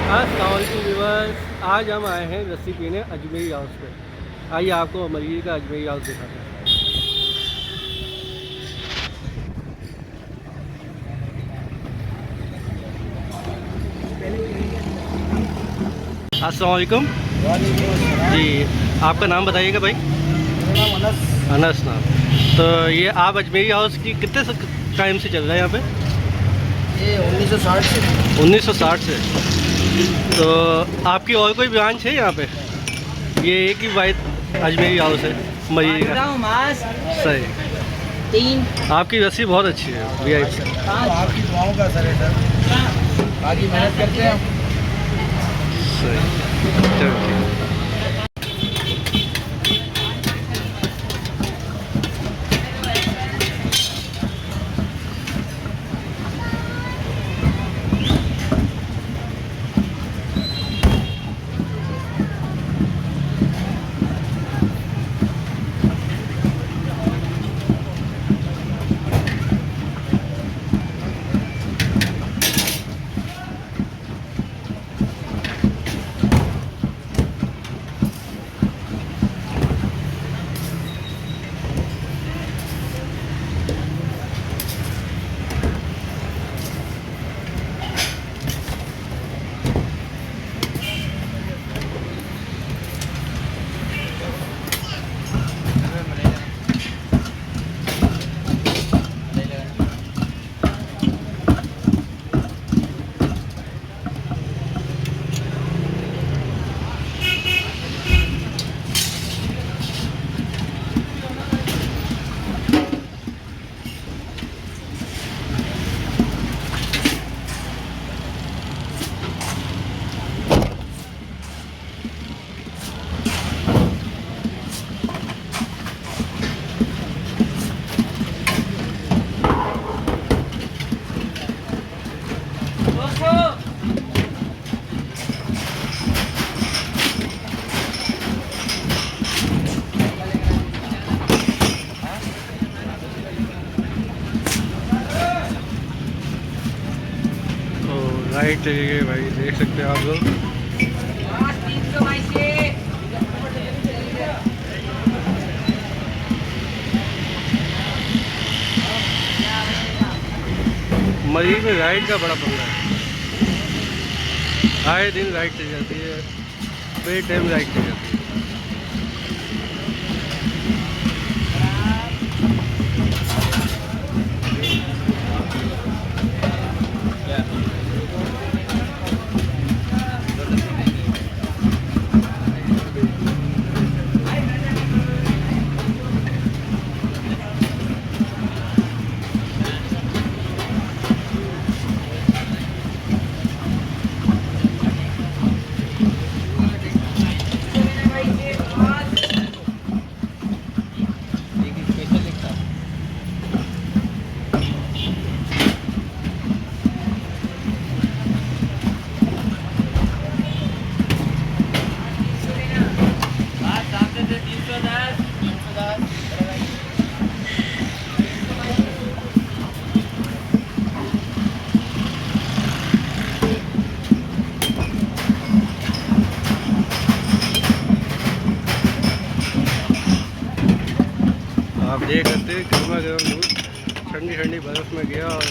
अस्सलाम वालेकुम व्यूअर्स, आज हम आए हैं लस्सी पीने अजमेरी हाउस पे। आइए आपको अमरीकी का अजमेरी हाउस दिखाते हैं। अस्सलाम वालेकुम जी, आपका नाम बताइएगा भाई। मेरा नाम अनस। अनस नाम। तो ये आप अजमेरी हाउस की कितने टाइम से चल रहा है यहाँ पे? ये 1960 से। 1960 से। तो आपकी और कोई ब्रांच है यहाँ पे? ये एक ही वाइट अजमेरी हाउस है मरीज का? सही। आपकी रस्सी बहुत अच्छी है VIP। आपकी दुआओं का असर है सर, बाकी मेहनत करते हैं हम। सही, चलो ठीक है। राइट चाहिए भाई, देख सकते हैं आप लोग। मरीज में राइड का बड़ा पंगा है, आए दिन राइड चल जाती है, बे टाइम राइड चल जाती है। आप देख सकते हैं गर्मा गर्म दूध ठंडी ठंडी बर्फ़ में गया और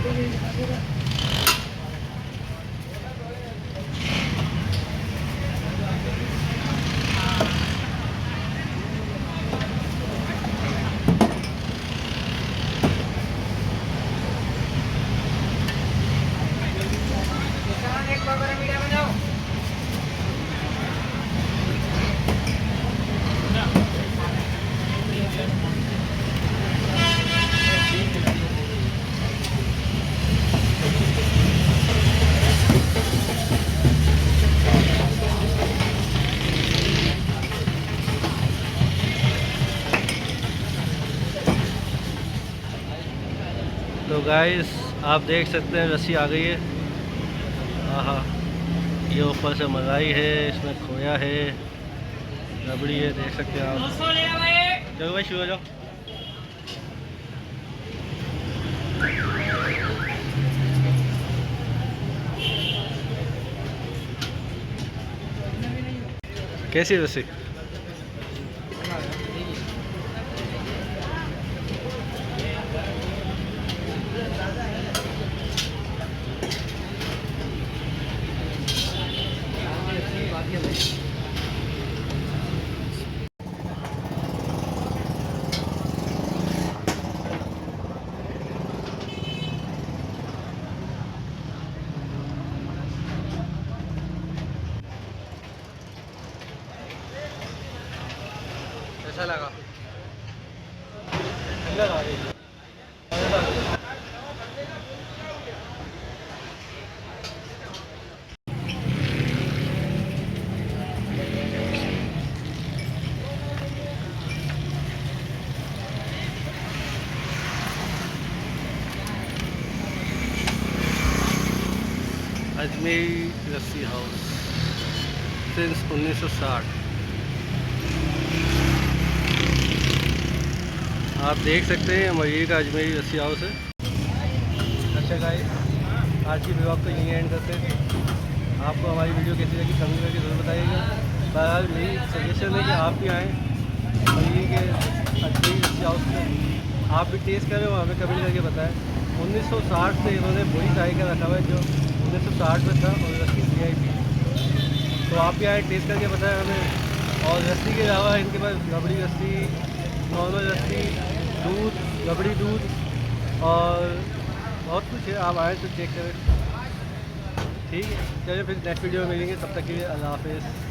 तो गाइस आप देख सकते हैं रस्सी आ गई है। आहा, ये ऊपर से मलाई है, इसमें खोया है, रबड़ी है, देख सकते हैं आप। चलो भाई शुरू हो जाओ। कैसी है रस्सी? कैसा लगा? अजमेरी लस्सी हाउस सिंस 1960। आप देख सकते हैं मरीज का अजमेरी लस्सी हाउस है। अच्छा गाइस, आज की ब्लॉग को यहीं एंड करते हैं। आपको हमारी वीडियो कैसी लगी कमेंट करके ज़रूर बताइएगा। बहरहाल मेरी सजेशन है कि आप भी आएँ मरीज के अजमेरी लस्सी हाउस में, आप भी टेस्ट करें और हमें कमेंट करके बताएं। 1960 से इन्होंने वही चाय का रखा हुआ है जो 1960 में था, और लस्सी VIP। तो आप भी आए, टेस्ट करके बताएं हमें। और लस्सी के अलावा इनके पास रबड़ी लस्सी, नॉर्मल लस्सी, दूध, रबड़ी दूध और बहुत कुछ है। आप आए तो चेक करें। ठीक है, चलिए फिर नेक्स्ट वीडियो में मिलेंगे, तब तक के लिए अल्लाह हाफ़िज़।